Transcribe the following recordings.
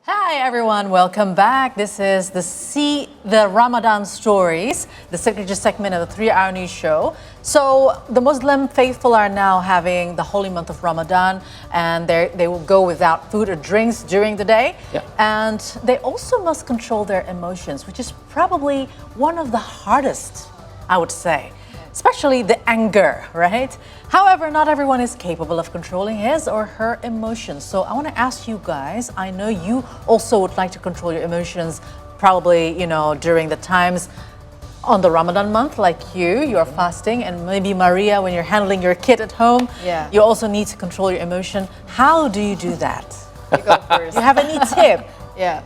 Hi everyone, welcome back. This is the Ramadan stories, the signature segment of the 3 Hour News Show. So the Muslim faithful are now having the holy month of Ramadan, and they will go without food or drinks during the day. Yeah. And they also must control their emotions, which is probably one of the hardest, I would say. Especially the anger, right? However, not everyone is capable of controlling his or her emotions. So I want to ask you guys, I know you also would like to control your emotions, probably, during the times on the Ramadan month, like you are fasting, and maybe Maria, when you're handling your kid at home, Yeah. you also need to control your emotion. How do you do that? You go first. You have any tip? Yeah.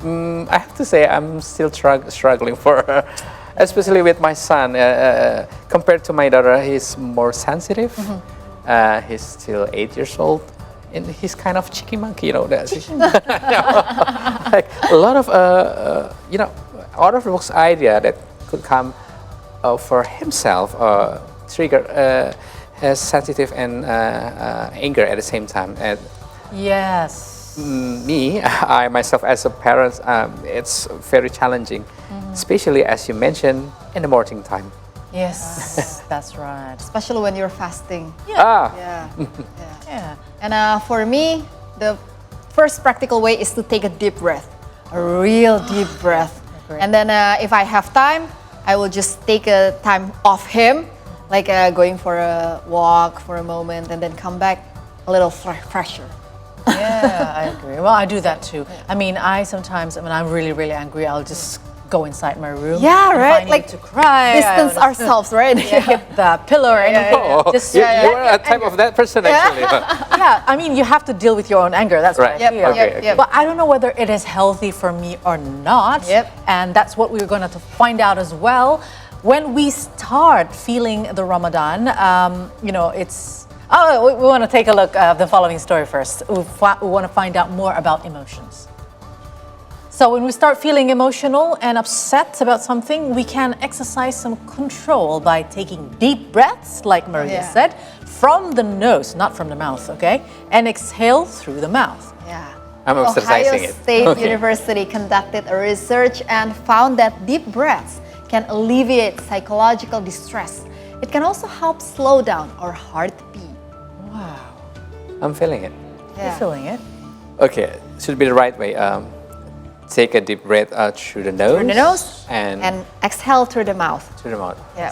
I have to say I'm still struggling for, especially with my son. Compared to my daughter, he's more sensitive. He's still 8 years old, and he's kind of cheeky monkey, that. Like a lot of, out of the box idea that could come for himself, trigger has sensitive and anger at the same time. And Yes. me, I myself as a parent, it's very challenging, especially as you mentioned in the morning time. Yes, that's right. Especially when you're fasting. Ah, Yeah. Yeah. And for me, the first practical way is to take a deep breath, a real deep breath. Agree. And then if I have time, I will just take a time off him, like going for a walk for a moment, and then come back a little fresher. Yeah, I agree. Well, I do that too. I mean, sometimes when I'm really, really angry, I'll just go inside my room. Yeah, If right? I need Like, to cry. Distance I ourselves, right? get the pillow or anything. oh, Just you are a type of that person actually. yeah, I mean, you have to deal with your own anger. That's Right. what I feel. Okay. But I don't know whether it is healthy for me or not. Yep. And that's what we're going to find out as well. When we start feeling the Ramadan, it's... Oh, we want to take a look at the following story first. We want to find out more about emotions. So when we start feeling emotional and upset about something, we can exercise some control by taking deep breaths, like Maria Yeah. said, from the nose, not from the mouth, okay? And exhale through the mouth. Yeah. I'm exercising Ohio it. State Okay. University conducted a research and found that deep breaths can alleviate psychological distress. It can also help slow down our heartbeat. Wow. I'm feeling it. You're feeling it? Okay, should be the right way. Take a deep breath through the nose. Through the nose and exhale through the mouth. through the mouth. Yeah.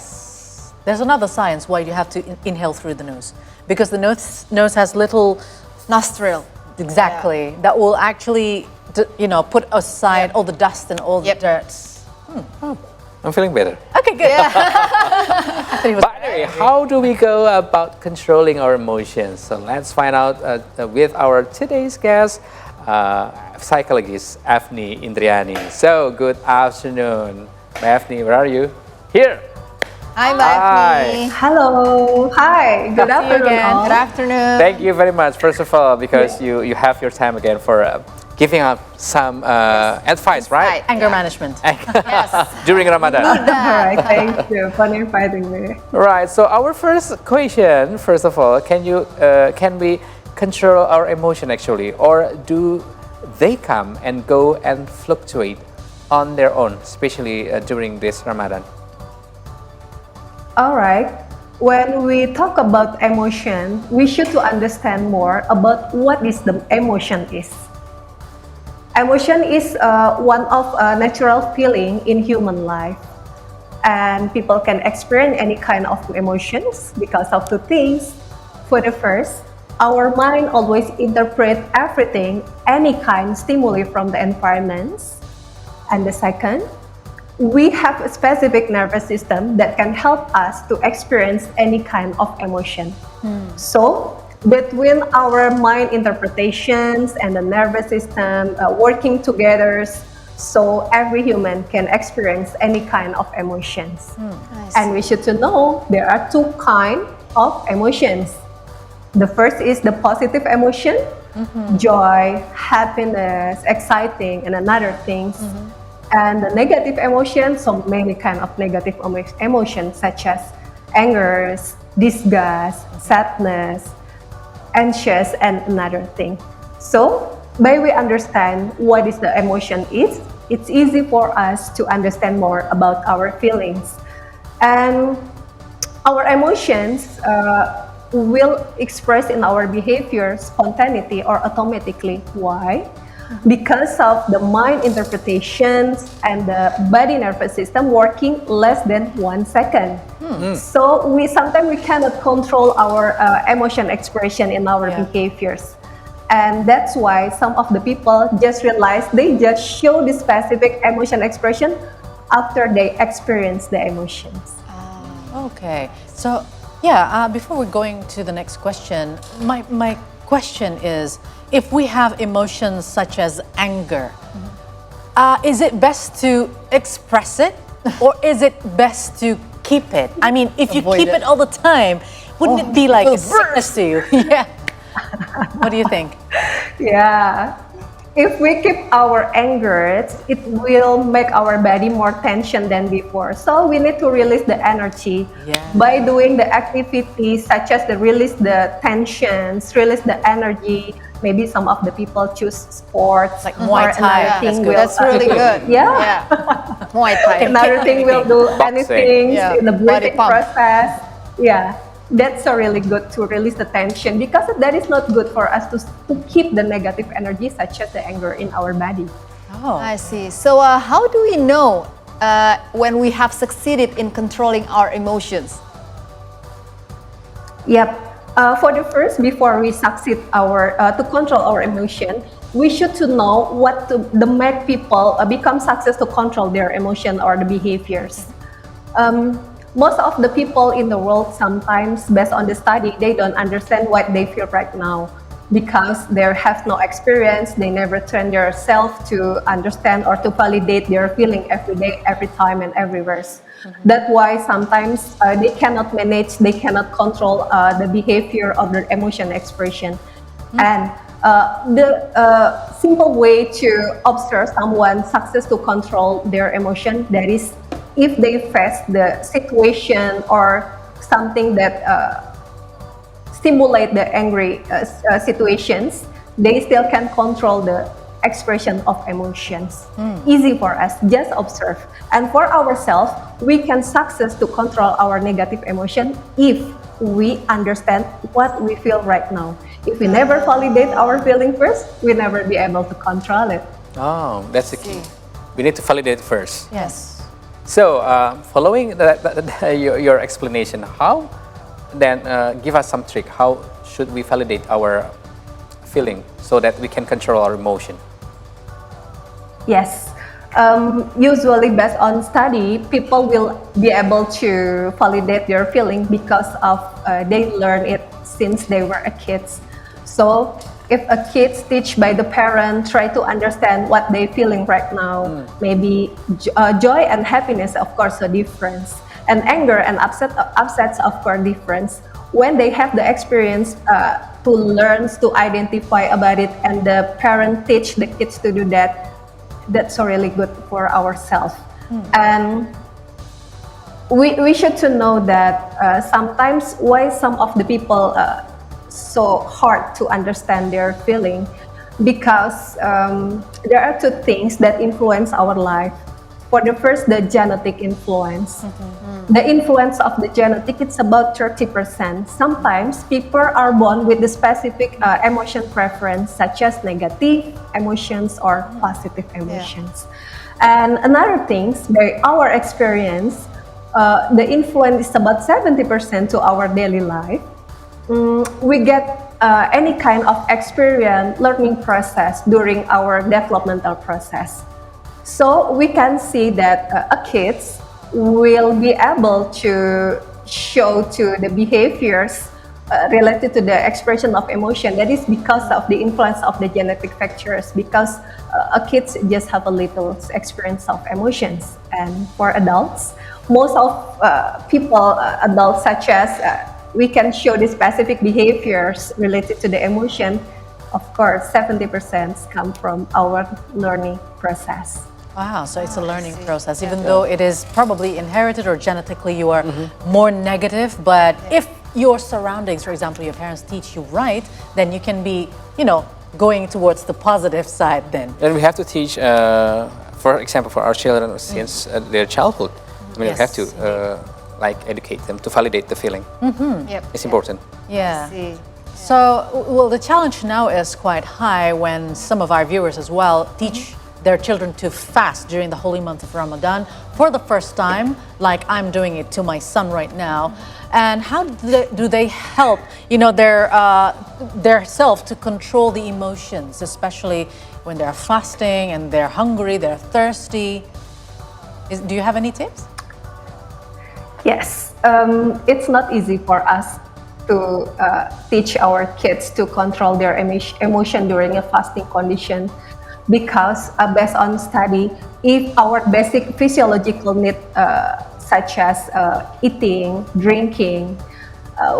There's another science why you have to inhale through the nose. Because the nose has little... Nostril. Exactly. That will actually, put aside all the dust and all the Yep. dirt. I'm feeling better. Okay, good. By the way, how do we go about controlling our emotions? So let's find out with our today's guest, psychologist Efnie Indiranie. So good afternoon, Efnie. Where are you? Here. Hi, Hi. Efnie. Hello. Hi. Good afternoon. again. all. Good afternoon. Thank you very much, first of all, because you have your time again for giving up some advice, right? Anger management. Yes. During Ramadan. All right. Thank you for inviting me. Right. So our first question, first of all, can we control our emotion actually, or do they come and go and fluctuate on their own, especially during this Ramadan? All right. When we talk about emotion, we should to understand more about what is the emotion is. Emotion is one of a natural feeling in human life, and people can experience any kind of emotions because of two things. For the first, our mind always interpret everything, any kind stimuli from the environment. And the second, we have a specific nervous system that can help us to experience any kind of emotion. So, between our mind interpretations and the nervous system working together, so every human can experience any kind of emotions. Nice. And we should to know there are two kinds of emotions. The first is the positive emotion, joy, happiness, exciting, and another things. And the negative emotions, so many kind of negative emotions such as anger, disgust, sadness, anxious, and another thing. So by we understand what is the emotion is, it's easy for us to understand more about our feelings. And our emotions will express in our behavior spontaneity or automatically. Why? Because of the mind interpretations and the body nervous system working less than 1 second. So we sometimes we cannot control our emotion expression in our behaviors. And that's why some of the people just realize they just show the specific emotion expression after they experience the emotions. Okay, so yeah, before we're going to the next question, my question is, if we have emotions such as anger, is it best to express it or is it best to keep it? I mean, if you Avoid keep it. it all the time, wouldn't it be like a sickness to you? Yeah. What do you think? Yeah. If we keep our anger, it will make our body more tension than before. So we need to release the energy by doing the activities such as the release the tensions, release the energy. Maybe some of the people choose sports Like Muay Thai. another thing will, That's really good. Yeah. Muay Thai. Another thing will do anything Yeah. in the Body breathing pump. process. Yeah. That's a really good to release the tension because that is not good for us to keep the negative energy such as the anger in our body. Oh, I see. So how do we know when we have succeeded in controlling our emotions? Yep. For the first, before we succeed to control our emotion, we should to know what to make people become success to control their emotion or the behaviors. Most of the people in the world sometimes, based on the study, they don't understand what they feel right now because they have no experience. They never train themselves to understand or to validate their feeling every day, every time, and everywhere. That's why sometimes they cannot manage, they cannot control the behavior of their emotion expression. And the simple way to observe someone success to control their emotion, that is, if they face the situation or something that stimulate the angry situations, they still can control the expression of emotions. Easy for us, just observe. And for ourselves, we can success to control our negative emotion if we understand what we feel right now. If we never validate our feeling first, we never be able to control it. Oh, that's the key. We need to validate first. yes. So, following your explanation, how then give us some trick? How should we validate our feeling so that we can control our emotion? Yes. Usually based on study, people will be able to validate their feeling because of they learn it since they were a kids. So if a kid teach by the parent, try to understand what they feeling right now, maybe joy and happiness, of course, a difference, and anger and upsets, of course, difference. When they have the experience to learn to identify about it, and the parent teach the kids to do that, that's really good for ourselves. And we should to know that sometimes why some of the people so hard to understand their feeling, because there are two things that influence our life. For the first, the genetic influence. The influence of the genetic, it's about 30%. Sometimes people are born with the specific emotion preference, such as negative emotions or positive emotions. And another thing, by our experience, the influence is about 70% to our daily life. We get any kind of experience, learning process during our developmental process. So we can see that kids will be able to show to the behaviors related to the expression of emotion. That is because of the influence of the genetic factors, because kids just have a little experience of emotions. And for adults, most of people, adults such as we can show the specific behaviors related to the emotion. Of course, 70% come from our learning process. Wow, so it's a learning process, even though it is probably inherited or genetically you are more negative. But if your surroundings, for example, your parents teach you right, then you can be, going towards the positive side then. And we have to teach, for example, for our children since their childhood. I mean, we have Yes. to like educate them to validate the feeling. Yep. It's important. Yeah. See. So, well, the challenge now is quite high when some of our viewers as well teach their children to fast during the holy month of Ramadan for the first time, like I'm doing it to my son right now. And how do they help, you know, their self to control the emotions, especially when they're fasting and they're hungry, they're thirsty? Do you have any tips? Yes, it's not easy for us to teach our kids to control their emotion during a fasting condition because based on study, if our basic physiological needs such as eating, drinking,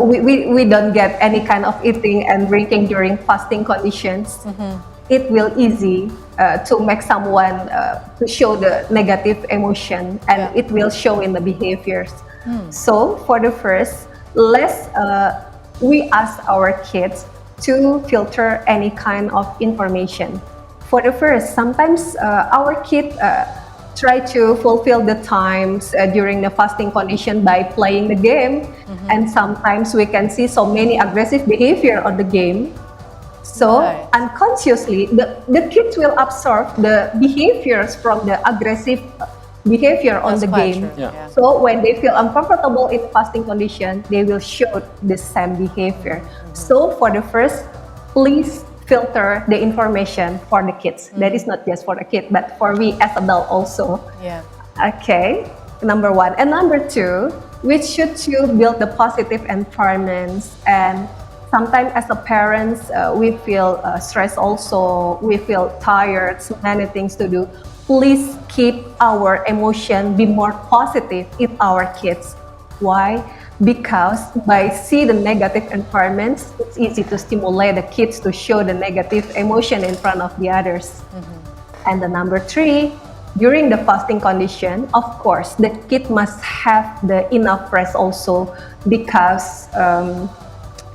we don't get any kind of eating and drinking during fasting conditions, it will easy to make someone to show the negative emotion and it will show in the behaviors. So for the first, we ask our kids to filter any kind of information. For the first, sometimes our kids try to fulfill the times during the fasting condition by playing the game, and sometimes we can see so many aggressive behavior on the game. So Right. unconsciously, the kids will absorb the behaviors from the aggressive behavior on That's the quite game. true, yeah. So when they feel uncomfortable in fasting condition, they will show the same behavior. So for the first, please filter the information for the kids. That is not just for the kid, but for we as adult also. Yeah. Okay, number one. And number two, we should to build the positive environments. And sometimes as a parents, we feel stressed also, we feel tired, so many things to do. Please keep our emotion be more positive in our kids. Why? Because by see the negative environments, it's easy to stimulate the kids to show the negative emotion in front of the others. And the number three, during the fasting condition, of course, the kid must have the enough rest also because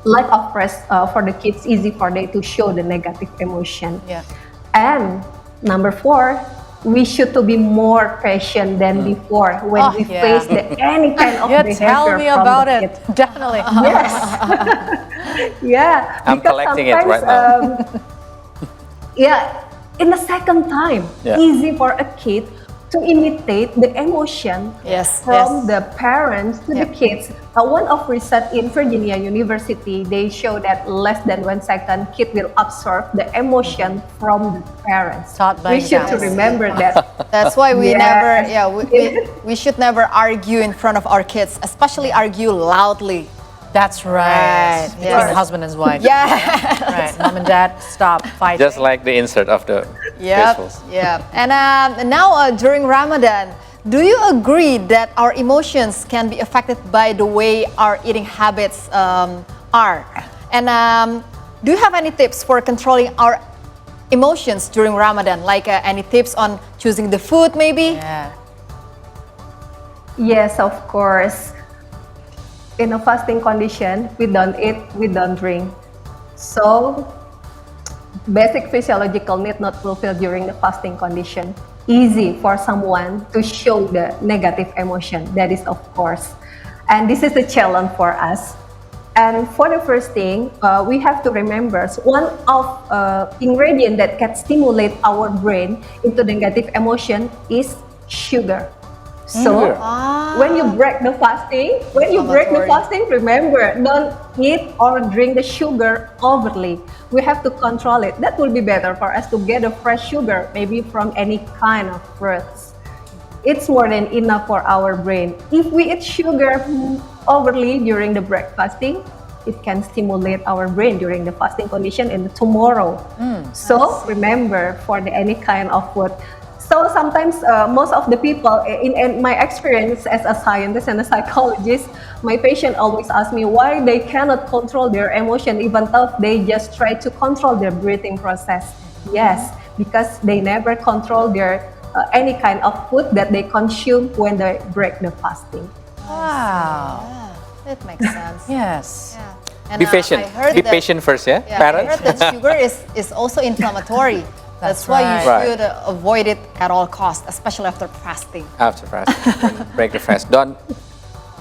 lack of rest for the kids easy for them to show the negative emotion. Yeah. And number four, we should to be more patient than before when Oh, we yeah. face any kind of Yeah, behavior tell me from about the it. kids. Definitely. Yeah, I'm because collecting it right sometimes, yeah, in the second time, Yeah. easy for a kid to imitate the emotion Yes, from yes. the parents to the Yep. kids. One of research in Virginia University, they show that less than 1 second, kid will absorb the emotion from the parents. Taught by We should to example. remember that. That's why we Yes. never, we should never argue in front of our kids, especially argue loudly. That's right. Right, Between yes. husband and wife. Yeah. Right. Mom and dad, stop fighting. Just like the insert of the Yep. visuals. Yep. And now during Ramadan, do you agree that our emotions can be affected by the way our eating habits are? And do you have any tips for controlling our emotions during Ramadan? Like any tips on choosing the food, maybe? Yeah. Yes, of course. In a fasting condition, we don't eat, we don't drink. So, basic physiological need not fulfilled during the fasting condition. Easy for someone to show the negative emotion. That is, of course. And this is a challenge for us. And for the first thing, we have to remember one of ingredient that can stimulate our brain into negative emotion is sugar. So when you break the fasting, remember, don't eat or drink the sugar overly. We have to control it. That will be better for us to get a fresh sugar, maybe from any kind of fruits. It's more than enough for our brain. If we eat sugar overly during the fasting, it can stimulate our brain during the fasting condition and tomorrow. So remember, for any kind of food. So sometimes most of the people, in my experience as a scientist and a psychologist, my patient always ask me why they cannot control their emotion even though they just try to control their breathing process. Yes, because they never control their any kind of food that they consume when they break the fasting. Wow. Yeah, that makes sense. Yes. Yeah. And, Be patient. I heard Be that- patient first, yeah, Yeah, I parents. heard that sugar is also inflammatory. That's why you right. should avoid it at all costs, especially after fasting. After fasting, break the fast. Don't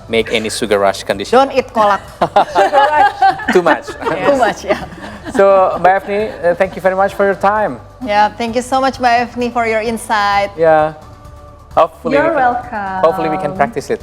make any sugar rush condition. Don't eat kolak Too much. too much. Yeah. So, Mbak Efnie, thank you very much for your time. Yeah. Thank you so much, Efnie, for your insight. Yeah. Hopefully, You're we can, welcome. hopefully we can practice it.